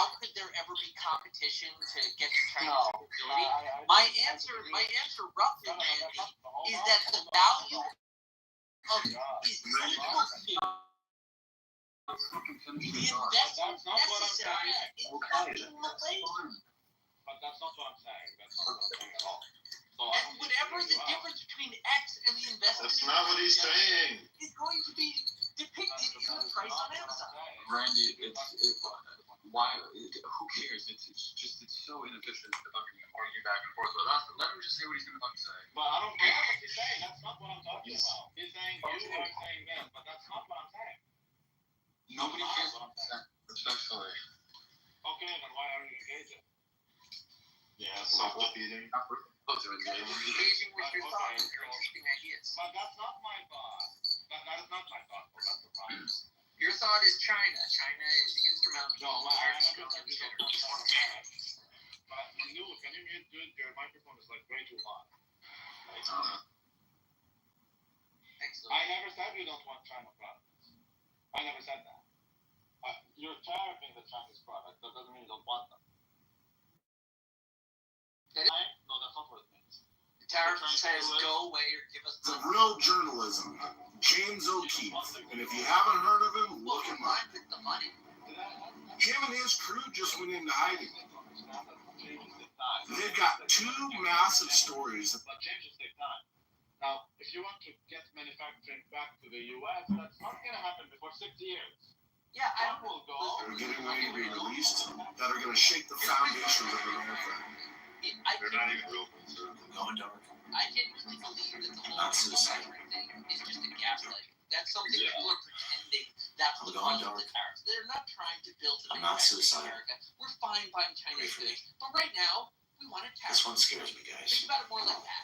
how could there ever be competition to get to China's capability? My answer, roughly, Randy, is that the value of is equal to the investment necessary in fucking Malaysia. But that's not what I'm saying. That's not what I'm saying at all. So and whatever the difference between X and the investment that's not what he's saying. Is going to be depicted in the price on Amazon. Randy, why? Who cares? It's so inefficient to fucking argue back and forth with us. Let him just say what he's going to fucking say. But I don't care what he's saying. That's not what I'm talking about. He's saying you are saying this, but that's not what I'm saying. Nobody cares what I'm saying, especially. Okay, then why are you engaging? Yeah, self-defeating. Engaging with your thoughts and your interesting ideas. But that's not my thought. That is not my thought. Well, that's the problem. Your thought is China. China is instrumental. No, I never said you don't want China. But can you mute, dude? Your microphone is like way too hot. Excellent. I never said you don't want China products. I never said that. You're tariffing the Chinese product. That doesn't mean you don't want them. No, that's not what it means. The tariff says go away or give us the real journalism, James O'Keefe. And if you haven't heard of him, look him up. The money. Him and his crew just went into hiding. They've got two massive stories. But changes take time. Now, if you want to get manufacturing back to the U.S., that's not going to happen before 6 years. Yeah, I will go. They're getting ready to be released that are going to shake the foundations of America. They're not even real conservative. Going dark. I genuinely believe that the whole Not suicide. thing is just a gaslight. That's something people are pretending that's the going cause of the dark. tariffs. They're not trying to build a I'm not manufacturing suicidal. America. We're fine buying Chinese goods, but right now we want a tariff. This one scares me, guys. Think about it more like that.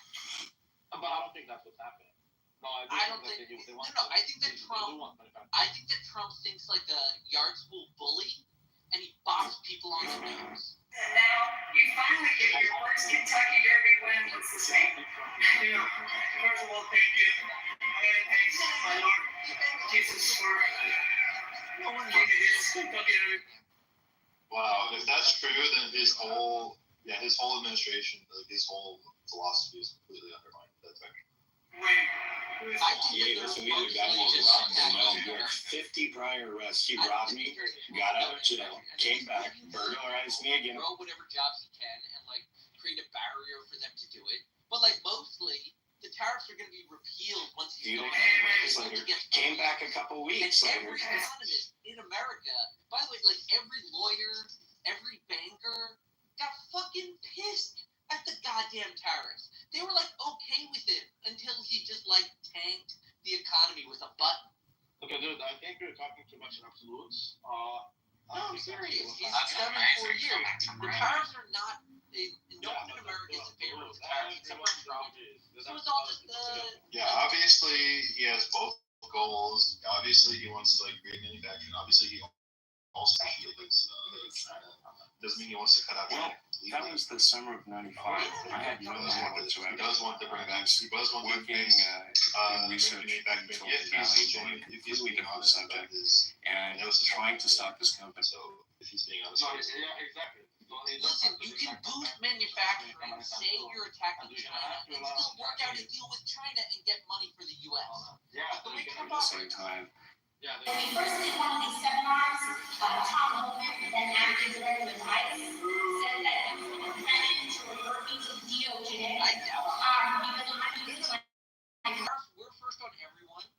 But I don't think that's what's happening. No, I don't think. I think that Trump thinks like a yard school bully, and he bops people on the news. And now you finally get your first Kentucky Derby win. What's the name? Yeah. First of all, thank you. Many thanks, my Lord Jesus, for giving me this Kentucky Derby. Wow, if that's true, then his whole administration, like his whole philosophy is completely undermined. That's actually. I think that Listen, we had a guy who was robbed in Melbourne, 50 prior arrests. He robbed me, got out of jail, came back, burglarized me again. Throw whatever jobs he can and like create a barrier for them to do it. But like mostly, the tariffs are going to be repealed once he's gone. Came back a couple weeks and later. every economist in America, by the way, like every lawyer, every banker, got fucking pissed at the goddamn tariffs. They were like okay with it until he just like tanked the economy with a button. Okay, dude, I think you're talking too much in absolutes. No, I'm serious. He's 7 4 years. The tariffs are not. No one in America is in favor of the tariffs except for Trump. So it's all just Yeah, obviously he has both goals. Obviously he wants to like create manufacturing. Obviously he also feels China. Doesn't mean he wants to cut out China. That was the summer of '95. I had no idea whatsoever. He does want to bring back. He does want to working in research until Valley, completely different subject, and trying to stop this company. So if he's being honest, yeah, exactly. Listen, you can boost manufacturing, say you're attacking China, and still work out a deal with China and get money for the U.S. Yeah, At the same time. Yeah, When we first did one of these seminars, Tom Homan, then acting director with ICE, said that he was planning to refer me to the DOJ. I doubt Because we're first on everyone.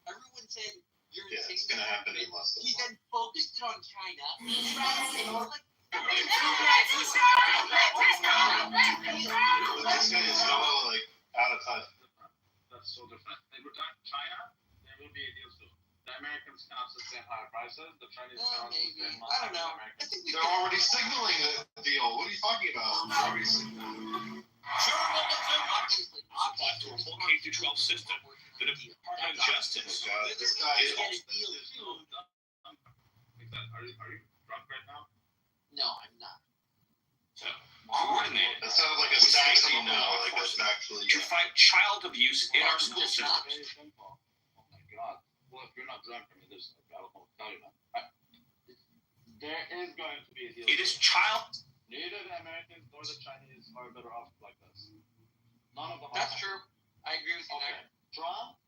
Everyone said you're yeah, insane. it's gonna happen in less than He a month. then focused it on China. these trends in order Like, This guy is so like out of touch. that's so different. They would China, there will be a deal soon. The Americans cannot sustain higher prices. The Chinese cannot maybe. sustain I don't know. I Americans. think we They're already signaling a deal. What are you talking about? They're already signaling. obviously. Applied to a full K-12 system. The Department of Justice This guy is Get a deal too. Are you drunk right now? No, I'm not. coordinated. That sounds like a with stack state email. law Like that's actually. to fight child abuse in our school Just system. Very simple. Oh my God. Well, if you're not drunk, I mean, there's, I don't know what to tell you, man. There is going to be a a deal. It is child. Neither the Americans nor the Chinese are better off like this. None of them. That's are. true. I agree with you Okay. there. Trump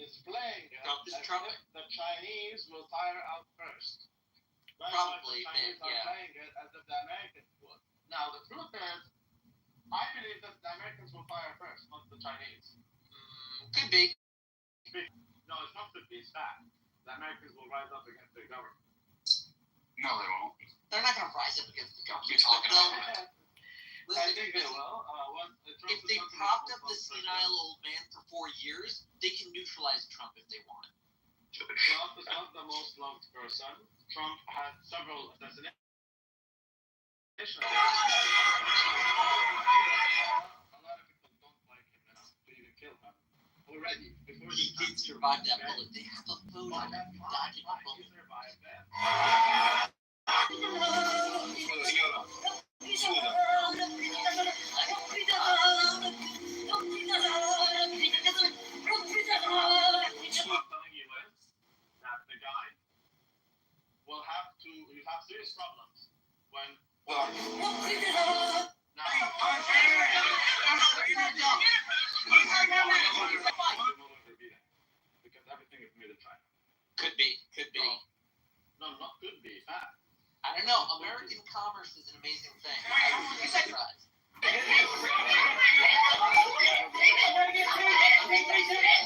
is playing it Trump is as trumping. if the Chinese will tire out first. That's Probably, why the Chinese are yeah. playing it as if the Americans would. Now the truth is, I believe that the Americans will fire first, not the Chinese. Could be. No, it's not could be. It's fact. The Americans will rise up against their government. No, they won't. They're not going to rise up against the government. You're talking They'll- about that. I Listen, think they will. if they propped up the senile old man for 4 years, they can neutralize Trump if they want. Trump is not the most loved person. Trump had several assassinations. A lot of people don't like him enough to even kill him. Already, before He this did survive that bullet. They have a photo of him dodging a He bullet. survived that. What I'm telling you is that the guy will have serious problems when because everything is made in China. Could be. No, not could be. Fact. I don't know. American commerce is an amazing thing. I'm surprised.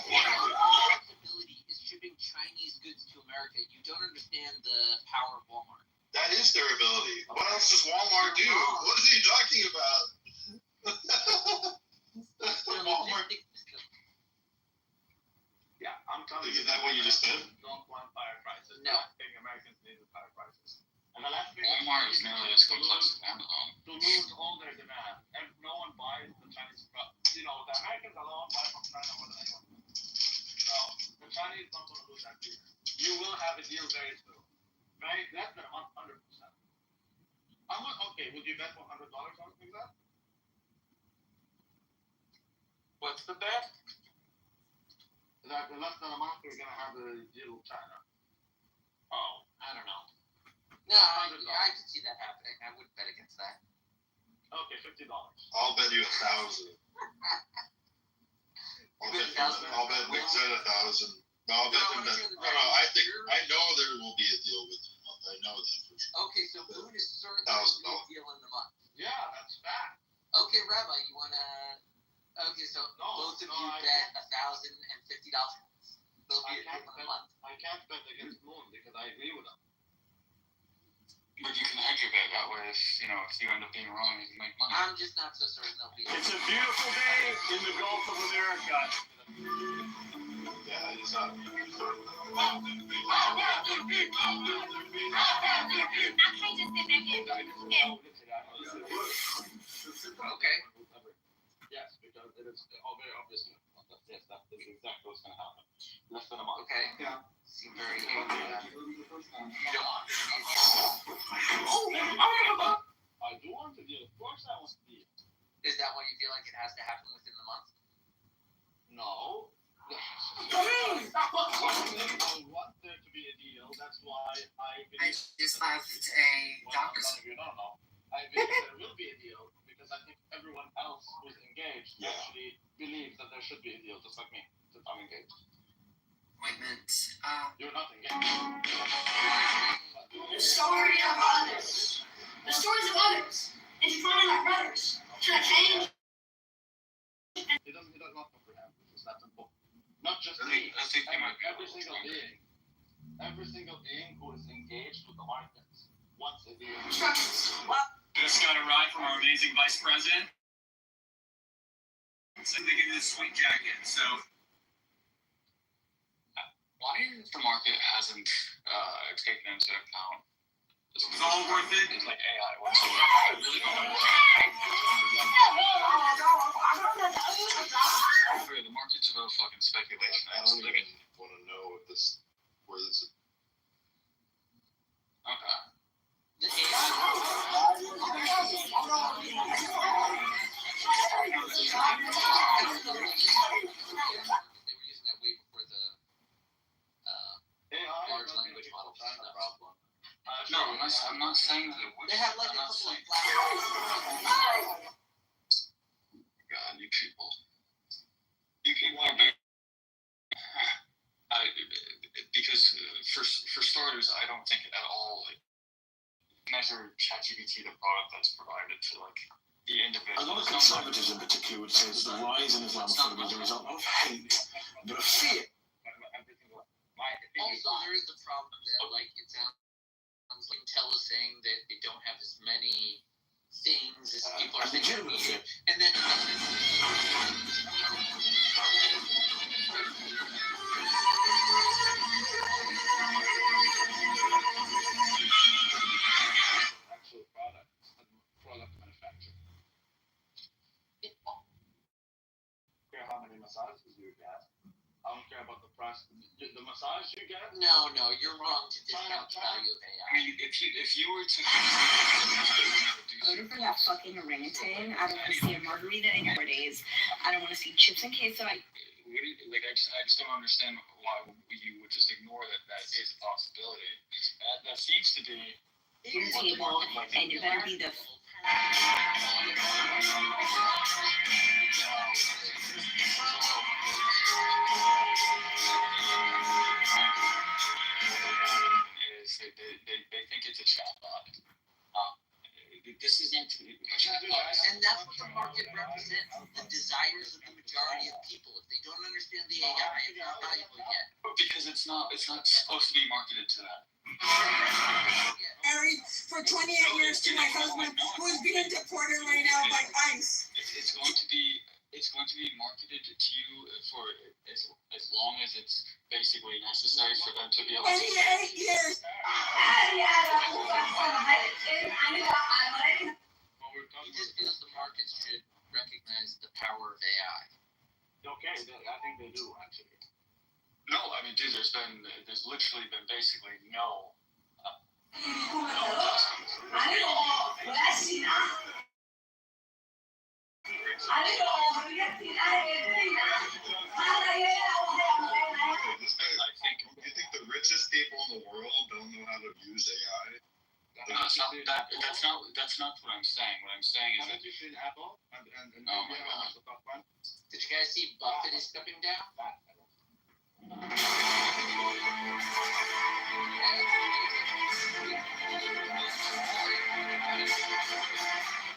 Flexibility is shipping Chinese goods to America. You don't understand the power of Walmart. That is their ability. What else does Walmart do? What is he talking about? Their Walmart. logistics system. Yeah, I'm telling you. Isn't that what you just said? Don't want higher prices. No. The last thing Americans need is higher prices. And the last thing Walmart is nearly as complex as Amazon. to lose all their demand, and no one buys the Chinese product. You know, the Americans alone buy from China more than anyone. So the Chinese don't want to lose that deal. You will have a deal very soon. Right? Less than 100%. Okay, would you bet $100 on something like that? What's the bet? That in less than a month we're gonna have a deal with China. Oh, I don't know. No, I can see that happening. I wouldn't bet against that. Okay, $50. I'll bet you 1,000. I'll bet Nick said 1,000. No, I'll bet him that. I know there will be a deal within a month. I know that for sure. Okay, so Boone is certainly $1,000. a deal in the month. Yeah, that's fact. Okay, Rabbi, you wanna? Okay, so both of you bet $1,050. They'll be a deal in the month. I can't bet against Moon because I agree with him. But you can hedge your bet that way. If you end up being wrong, you can make money. I'm just not so certain they'll be. It's a beautiful day in the Gulf of America. Yeah, it's not. Okay. Yes, because it is very obvious. Yes, that's exactly what's going to happen. Less than a month. Okay. Yeah. Seem very angry. You don't want to I do want to deal. Of course, I want to deal. Is that why you feel like it has to happen within the month? No. I want there to be a deal. That's why I believe. just left a doctor's. No. I believe there will be a deal because I think everyone else who's engaged actually believes that there should be a deal, just like me. Since I'm engaged. Wait a minute. You're not engaged. The story of others. The stories of others. Intertwining our brothers. Should I change? He does not comprehend. It's that simple. Not just me. I think he might be Every single being. Every single being who is engaged with the markets wants a deal. Instructions. Just got a ride from our amazing vice president. So they give you this sweet jacket. So Why the market hasn't taken into account? it's all worth it. It's like AI. What's it? I really don't know. The market's about fucking speculation. I don't even want to know if this, where this is. Okay. The AI. They were using that way before the AI large is not language gonna model fix the China stuff. problem. No, I'm not saying that it would. They have like I'm a not couple of saying. flowers. God, you people. You people are big. Because for starters, I don't think at all like measure ChatGPT the product that's provided to like the individual. A lot of conservatives in particular would say that the rise in Islamophobia is a result not of hate, but of fear. Also, there is the problem that like it sounds like Intel is saying that they don't have as many things as people are saying they need, and then. Actual product manufacturer. I don't care how many massages you get. I don't care about the price. The massage you get? No, you're wrong to discount the value of AI. I mean, if you were to Voted for that fucking orangutan. I don't want to see a margarita nowadays. I don't want to see chips and queso. I just don't understand why you would just ignore that is a possibility. That seems to be your table, and it better be the. Is they think it's a chatbot. This isn't. And that's what the market represents, the desires of the majority of people. If they don't understand the AI, it's not valuable yet. Because it's not supposed to be marketed to that. Married for 28 years to my husband, who is being deported right now by ICE. It's going to be marketed to you for as long as it's basically necessary for them to be able to. 28 years. He just feels the market should recognize the power of AI. Okay, I think they do actually. No, I mean, dude, there's literally been basically no adjustments. You think the richest people in the world don't know how to use AI? That's not what I'm saying. What I'm saying is that. Have you seen Apple and Oh my God. the top one? Did you guys see Buffett is stepping down?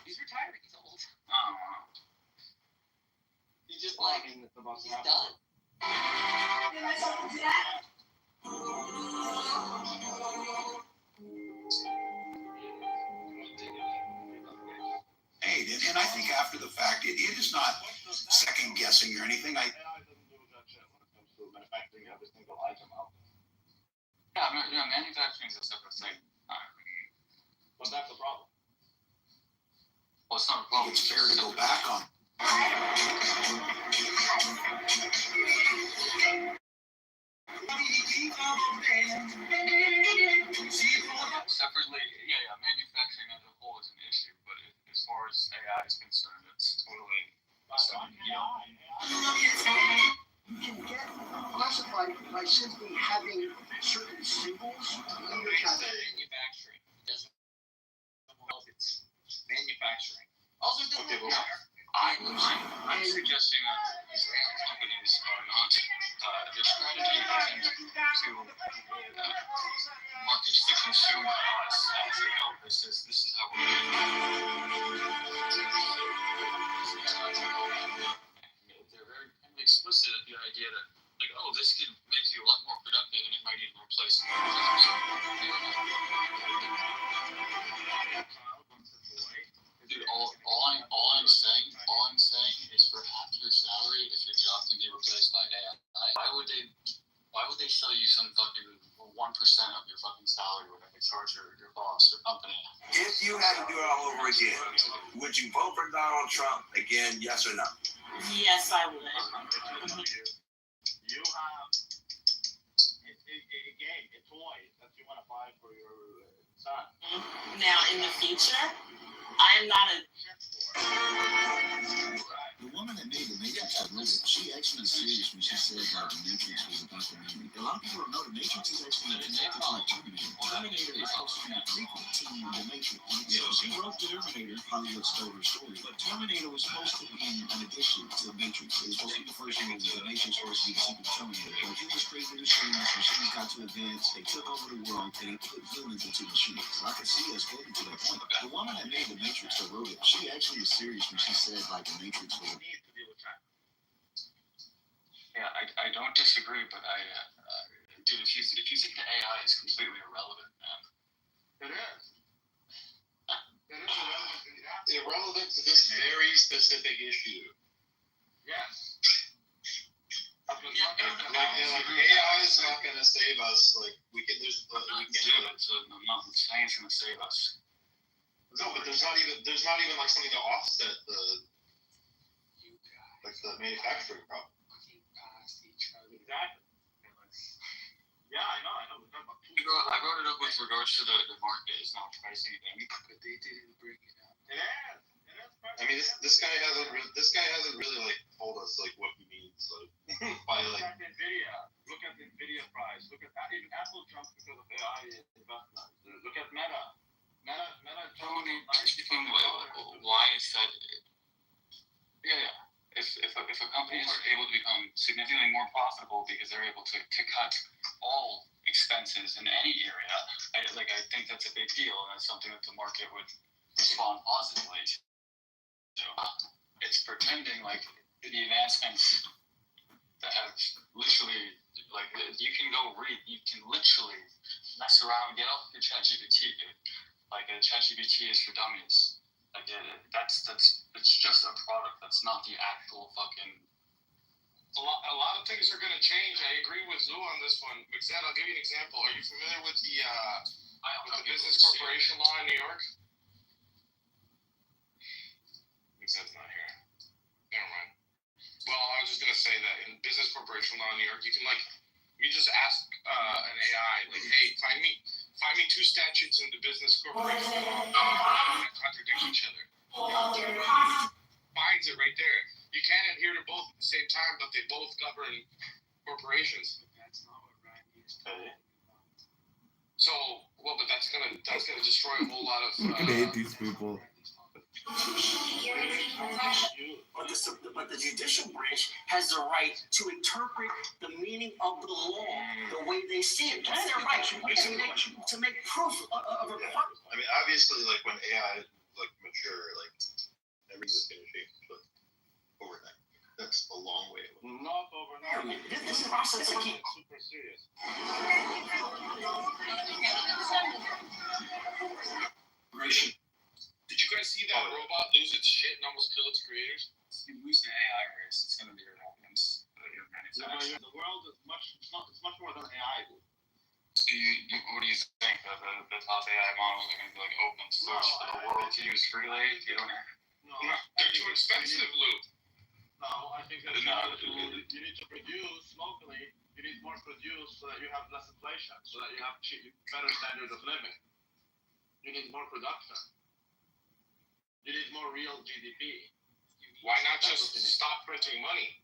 He's retiring. He's old. He's just like, he's done. Hey, and I think after the fact, it is not second guessing or anything. AI doesn't do that shit when it comes to manufacturing every single item out there. Yeah, manufacturing is a separate thing. But that's the problem. Well, it's not a problem. It's fair to go back on. Separately, yeah, manufacturing as a whole is an issue, but as far as AI is concerned, it's totally. You can get classified by simply having certain symbols in your category. Manufacturing. It doesn't know if it's manufacturing. Also, it doesn't Okay, matter. I'm suggesting that these AI companies are not. Their strategy isn't to market to the consumer as this is how we're doing it. They're very kind of explicit at the idea that, like, oh, this could make you a lot more productive and it might even replace more jobs. Dude, all I'm saying is for half your salary, if your job can be replaced by AI, why would they sell you some fucking 1% of your fucking salary when they charge your boss or company? If you had to do it all over again, would you vote for Donald Trump again, yes or no? Yes, I would. You have a game, a toy that you want to buy for your son. Now, in the future, I am not a. woman that made the Matrix that wrote it, she actually was serious when she said that the Matrix was about to be. A lot of people don't know the Matrix is actually connected to like Terminator. Terminator is supposed to be a prequel to the Matrix. So she wrote the Terminator, Hollywood stole her story, but Terminator was supposed to be an addition to the Matrix. It was supposed to be the first movie. The Matrix was supposed to be the sequel to Terminator. But humans created machines, machines got too advanced, they took over the world, and they put humans into machines. So I can see us getting to that point. The woman that made the Matrix that wrote it, she actually was serious when she said like the Matrix was. Yeah, I don't disagree, but dude, if you think the AI is completely irrelevant, man. It is. It is irrelevant. Irrelevant to this very specific issue. Yes. AI is not going to save us. Like we can, there's, we I'm can't. not saying it's gonna save us. No, but there's not even like something to offset the manufacturing problem. Exactly. Yeah, I know. We're talking about food. I brought it up with regards to the market is not pricing thing, but they didn't bring it up. It is. I mean, this guy hasn't really like told us like what he means like by like. Look at Nvidia. Look at the Nvidia price. Look at that. Even Apple jumped because of AI investment. Look at Meta. Meta jumped Why is that? Yeah. If a company is able to become significantly more profitable because they're able to cut all expenses in any area, I think that's a big deal, and that's something that the market would respond positively to. It's pretending like the advancements that have literally, like, you can literally mess around, get off your ChatGPT, dude. Like, ChatGPT is for dummies. Like, it's just a product. That's not the actual fucking. A lot of things are going to change. I agree with Lou on this one. Mixed, I'll give you an example. Are you familiar with the business corporation law in New York? Mixed's not here. Never mind. Well, I was just going to say that in business corporation law in New York, you just ask an AI, like, hey, find me two statutes in the business corporation law that contradict each other. Finds it right there. You can't adhere to both at the same time, but they both govern corporations. That's not what Ryan needs to do. So, but that's gonna destroy a whole lot of. I hate these people. But the judicial branch has the right to interpret the meaning of the law the way they see it. That's their right to make proof of a part. I mean, obviously, like when AI like mature, like everything's gonna change, but overnight. That's a long way away. Not overnight. This is process of super serious. Did you guys see that robot lose its shit and almost kill its creators? If you lose the AI race, it's going to be irrelevant. The world is it's much more than AI. So what do you think? The top AI models are going to be like open source for the world to use freely? They're too expensive, Lou. No, I think that you need to produce locally. You need more produce so that you have less inflation, so that you have better standard of living. You need more production. You need more real GDP. Why not just stop printing money?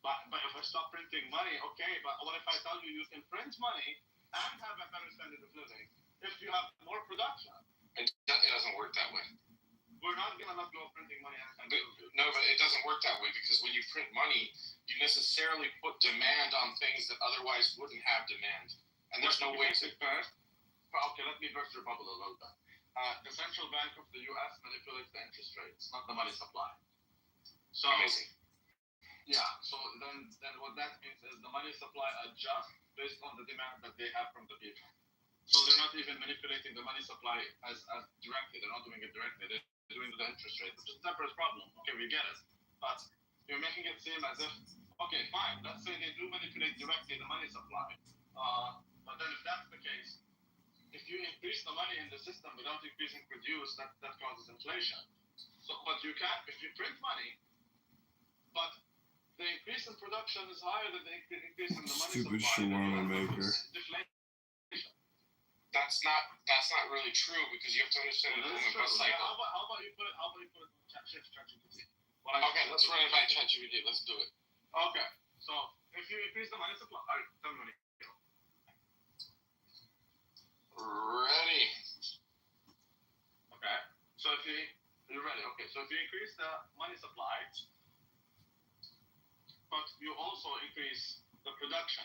But if I stop printing money, okay, but what if I tell you can print money and have a better standard of living if you have more production? It doesn't work that way. We're not going to let go of printing money. No, but it doesn't work that way because when you print money, you necessarily put demand on things that otherwise wouldn't have demand. And there's no way to... Okay, let me burst your bubble a little bit. The central bank of the U.S. manipulates the interest rates, not the money supply. So, amazing. Yeah, so then what that means is the money supply adjusts based on the demand that they have from the people. So they're not even manipulating the money supply as directly. They're not doing it directly. They're doing the interest rate, which is a separate problem. Okay, we get it. But you're making it seem as if, okay, fine, let's say they do manipulate directly the money supply. But then if that's the case, if you increase the money in the system without increasing produce, that causes inflation. So, but you can't, if you print money, but the increase in production is higher than the increase in the money Stupid supply. shawarma maker. That's not really true because you have to understand the movement cycle. How about you put it on ChatGPT? Okay, let's run it by ChatGPT. Let's do it. Okay, so if you increase the money supply, tell me when you go. Ready. Okay, so you're ready. Okay, so if you increase the money supply, but you also increase the production.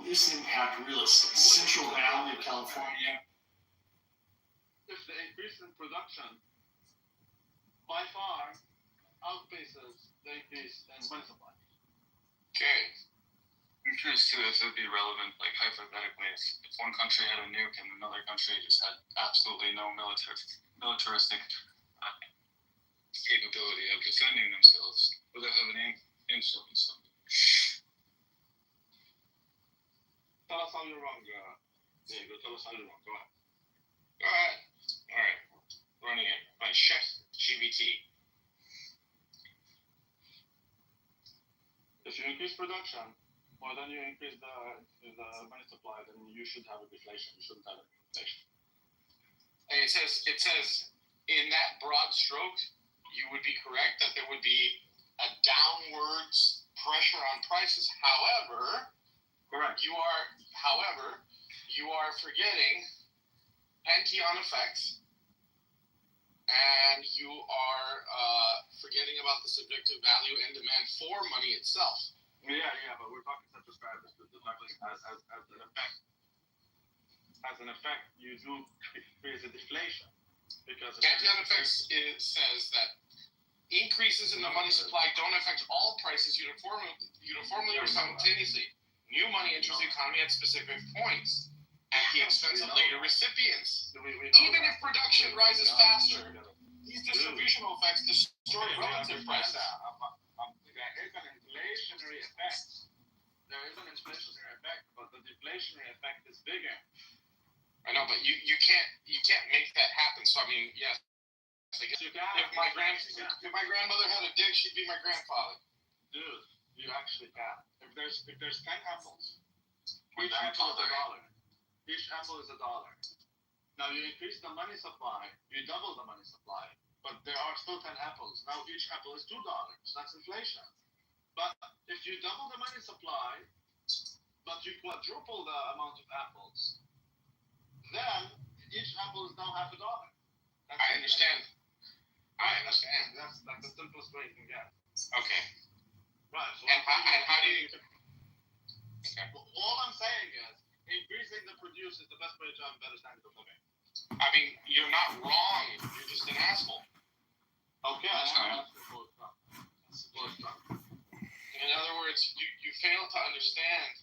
This impact real estate. Central Valley of California. If the increase in production by far outpaces the increase in money supply. Okay. I'm curious too if it would be relevant, like hypothetically, if one country had a nuke and another country just had absolutely no militaristic capability of defending themselves, would that have an influence on them? Tell us how you're wrong, Diego. Tell us how you're wrong. Go ahead. Go ahead. All right. Running it by ChatGPT. If you increase production more than you increase the money supply, then you should have a deflation. You shouldn't have an inflation. And it says in that broad stroke, you would be correct that there would be a downwards pressure on prices. However, correct. You are forgetting Pantheon effects, and you are forgetting about the subjective value and demand for money itself. Yeah, but we're talking central strategy as an effect. As an effect, you do create a deflation because Pantheon effects says that increases in the money supply don't affect all prices uniformly or simultaneously. New money enters the economy at specific points at the expense of later recipients. Even if production rises faster, these distributional effects destroy relative prices. There is an inflationary effect. But the deflationary effect is bigger. I know, but you can't make that happen. So I mean, yes. I guess if my grandmother had a dick, she'd be my grandfather. Dude, you actually can. If there's 10 apples, each apple is $1. Each apple is $1. Now you increase the money supply, you double the money supply, but there are still 10 apples. Now each apple is $2. That's inflation. But if you double the money supply, but you quadruple the amount of apples, then each apple is now $0.50. I understand. That's like the simplest way you can get. Okay. Right. So and how do you? Okay. All I'm saying is increasing the produce is the best way to have a better standard of living. I mean, you're not wrong. You're just an asshole. Okay. In other words, you fail to understand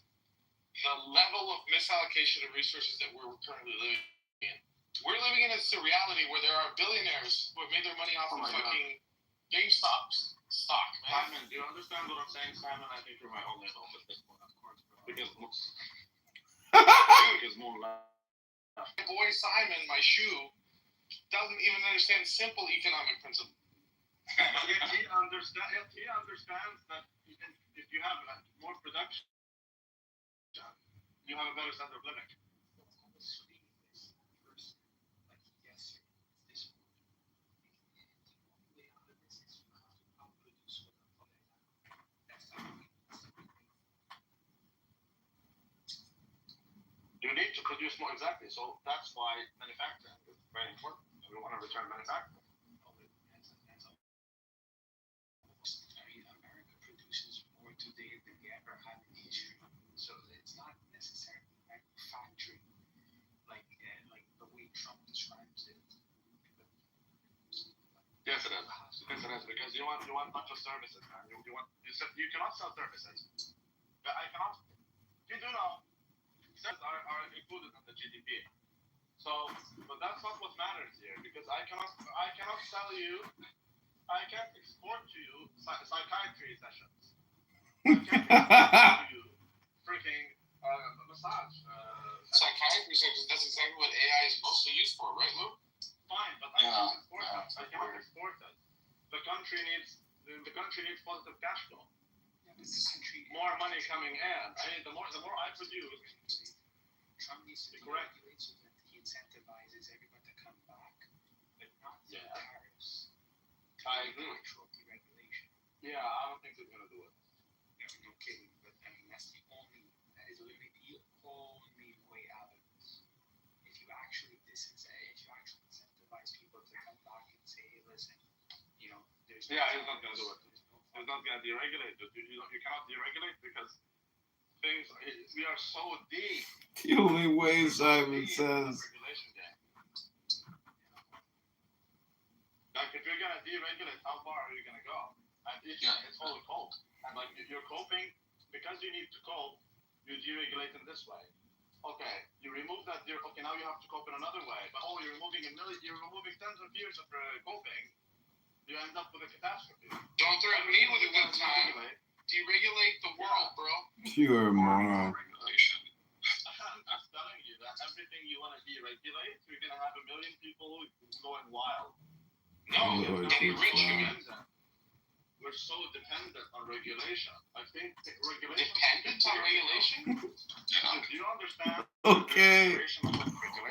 the level of misallocation of resources that we're currently living in. We're living in a surreality where there are billionaires who have made their money off of fucking GameStop stock, man. Simon, do you understand what I'm saying, Simon? I think you're my only hope at this point, of course. Because more my boy Simon, my shoe, doesn't even understand simple economic principles. He understands that if you have more production, you have a better standard of living. You need to produce more, exactly. So that's why manufacturing is very important. We want to return manufacturing. America produces more today than we ever had in history. So it's not necessarily manufacturing like the way Trump describes it. Yes, it is. Yes, it is, because you want not just services, man. You cannot sell services. I cannot. You do know. Services are included in the GDP. So, but that's not what matters here, because I cannot sell you. I can't export to you psychiatry sessions. I can't export to you freaking massage. Psychiatry sessions. That's exactly what AI is mostly used for, right, Luke? Fine, but I can't export it. I cannot export it. The country needs positive cash flow. More money coming in. I mean, the more I produce, Trump needs to regulate so that he incentivizes everyone to come back, but not tariffs. I agree. Actual deregulation. Yeah, I don't think they're gonna do it. No kidding, but I mean that is literally the only way out of this. If you actually incentivize people to come back and say, hey, listen, there's Yeah, he's not gonna do it. He's not gonna deregulate it. You cannot deregulate because we are so deep. The only way, Simon says. Like, if you're gonna deregulate, how far are you gonna go? And it's all a cope. And like, if you're coping, because you need to cope, you deregulate in this way. Okay, you remove that. Okay, now you have to cope in another way. But you're removing tens of years of coping. You end up with a catastrophe. Don't threaten me with a good time. Deregulate the world, bro. You are a moron. Regulation. I'm just telling you that everything you want to deregulate, you're gonna have a million people going wild. No, getting rich again. We're so dependent on regulation. I think regulation. Dependent on regulation? Do you understand? Okay. Regulation.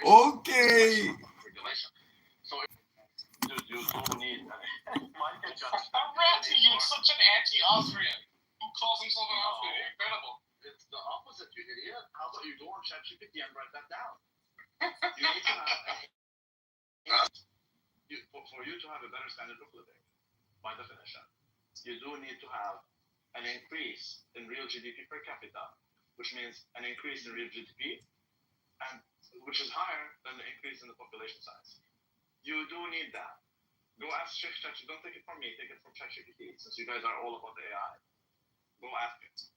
Okay. Regulation. So, dude, you don't need. Ratty, you're such an anti-Austrian. Who calls himself an Austrian? You're incredible. It's the opposite, you idiot. How about you go on ChatGPT and write that down? You need to have. For you to have a better standard of living, by definition, you do need to have an increase in real GDP per capita, which means an increase in real GDP, and which is higher than the increase in the population size. You do need that. Go ask ChatGPT. Don't take it from me. Take it from ChatGPT, since you guys are all about the AI. Go ask it.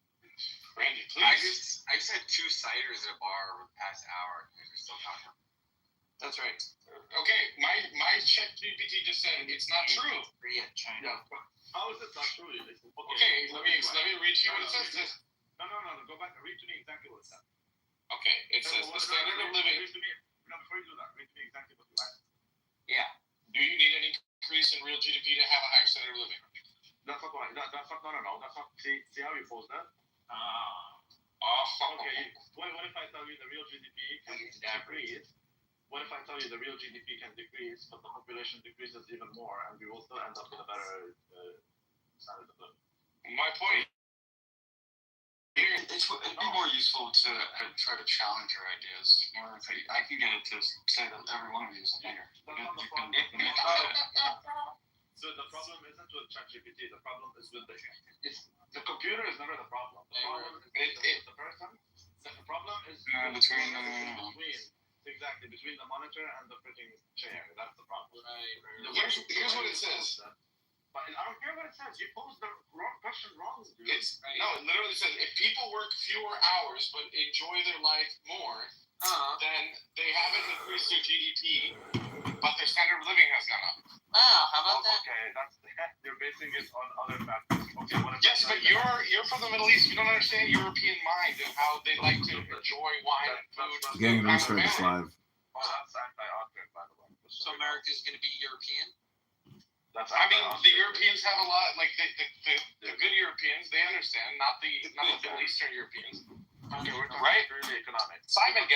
Randy, please. I just had 2 ciders at a bar over the past hour. And we're still talking. That's right. Okay, my ChatGPT just said it's not true. Korea, China. Yeah. How is it not true? Okay, let me read to you what it says. No. Go back and read to me exactly what it says. Okay, it says the standard of living. Read to me. No, before you do that, read to me exactly what you asked. Yeah. Do you need an increase in real GDP to have a higher standard of living? That's not right. That's not. No. That's not. See how you posed that? Okay. What if I tell you the real GDP can decrease? What if I tell you the real GDP can decrease, but the population decreases even more, and we will still end up with a better standard of living? My point here, It'd be more useful to try to challenge your ideas. I can get it to say that every one of these is a hater. So the problem isn't with ChatGPT. The problem is with the computer is never the problem. The problem is the person. The problem is between the monitor and the freaking chair. That's the problem. Here's what it says. But I don't care what it says. You posed the question wrong, dude. No, it literally says if people work fewer hours but enjoy their life more, then they haven't increased their GDP, but their standard of living has gone up. How about that? Okay, you're basing it on other factors. Okay, yes, but you're from the Middle East. You don't understand European mind and how they like to enjoy wine and food. Getting restart this live. Oh, that's anti-Austrian, by the way. So America's going to be European? I mean, the Europeans have a lot, like the good Europeans, they understand, not the Middle Eastern Europeans. Okay, we're talking right? purely economic. Simon